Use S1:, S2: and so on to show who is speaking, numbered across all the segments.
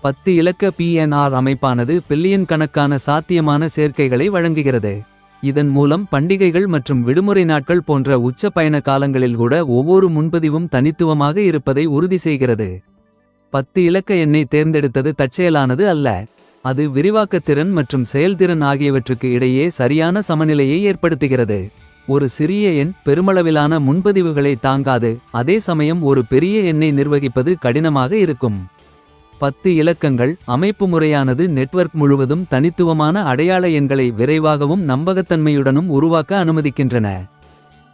S1: 10 இலக்க PNR அமைப்பானது billion கணக்கான சாத்தியமான சேர்க்கைகளை வழங்குகிறது. இதன் மூலம் பண்டிகைகள் மற்றும் விடுமுறை நாட்கள் போன்ற உச்ச பயண காலங்களில் கூட ஒவ்வொரு முன்பதிவும் தனித்துவமாக இருப்பதை உறுதி செய்கிறது. 10 இலக்க எண்ணை தேர்ந்தெடுத்தது தற்செயலானது அல்ல. அது விரிவாக்கத்திறன் மற்றும் செயல்திறன் ஆகியவற்றுக்கு இடையே சரியான சமநிலையை ஏற்படுத்துகிறது. ஒரு சிறிய எண் பெருமளவிலான முன்பதிவுகளை தாங்காது. அதே சமயம் ஒரு பெரிய எண்ணை நிர்வகிப்பது கடினமாக இருக்கும். 10 இலக்கங்கள் அமைப்பு முறையானது நெட்வொர்க் முழுவதும் தனித்துவமான அடையாள எண்களை விரைவாகவும் நம்பகத்தன்மையுடனும் உருவாக்க அனுமதிக்கின்றன.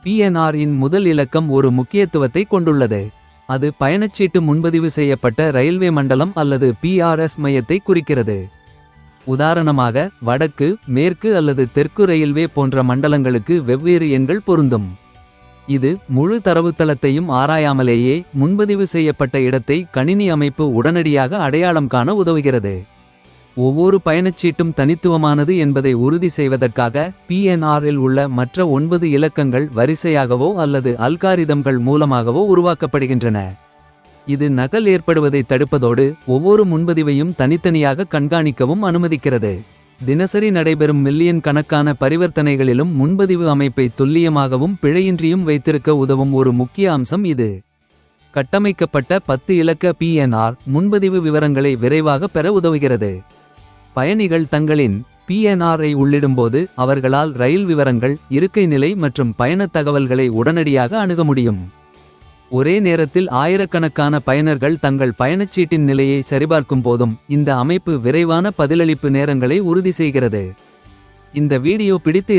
S1: PNR இன் முதல் இலக்கம் ஒரு முக்கியத்துவத்தை கொண்டுள்ளது. அது பயணச்சீட்டு முன்பதிவு செய்யப்பட்ட ரயில்வே மண்டலம் அல்லது PRS மையத்தை குறிக்கிறது. உதாரணமாக வடக்கு, மேற்கு அல்லது தெற்கு ரயில்வே போன்ற மண்டலங்களுக்கு வெவ்வேறு எண்கள் பொருந்தும். இது முழு தரவுத்தளத்தையும் ஆராயாமலேயே முன்பதிவு செய்யப்பட்ட இடத்தை கணினி அமைப்பு உடனடியாக அடையாளம் காண உதவுகிறது. ஒவ்வொரு பயணச்சீட்டும் தனித்துவமானது என்பதை உறுதி செய்வதற்காக PNR இல் உள்ள மற்ற 9 இலக்கங்கள் வரிசையாகவோ அல்லது அல்காரிதம்கள் மூலமாகவோ உருவாக்கப்படுகின்றன. இது நகல் ஏற்படுவதை தடுப்பதோடு ஒவ்வொரு முன்பதிவையும் தனித்தனியாக கண்காணிக்கவும் அனுமதிக்கிறது. தினசரி நடைபெறும் மில்லியன் கணக்கான பரிவர்த்தனைகளிலும் முன்பதிவு அமைப்பை துல்லியமாகவும் பிழையின்றியும் வைத்திருக்க உதவும் ஒரு முக்கிய அம்சம் இது. கட்டமைக்கப்பட்ட 10 இலக்க PNR முன்பதிவு விவரங்களை விரைவாக பெற உதவுகிறது. பயணிகள் தங்களின் PNR ஐ உள்ளிடும்போது அவர்களால் ரயில் விவரங்கள், இருக்கை நிலை மற்றும் பயணத் தகவல்களை உடனடியாக அணுக முடியும். ஒரே நேரத்தில் ஆயிரக்கணக்கான பயனர்கள் தங்கள் பயணச்சீட்டின் நிலையை சரிபார்க்கும் போதும் இந்த அமைப்பு விரைவான பதிலளிப்பு நேரங்களை உறுதி செய்கிறது. இந்த வீடியோ பிடித்து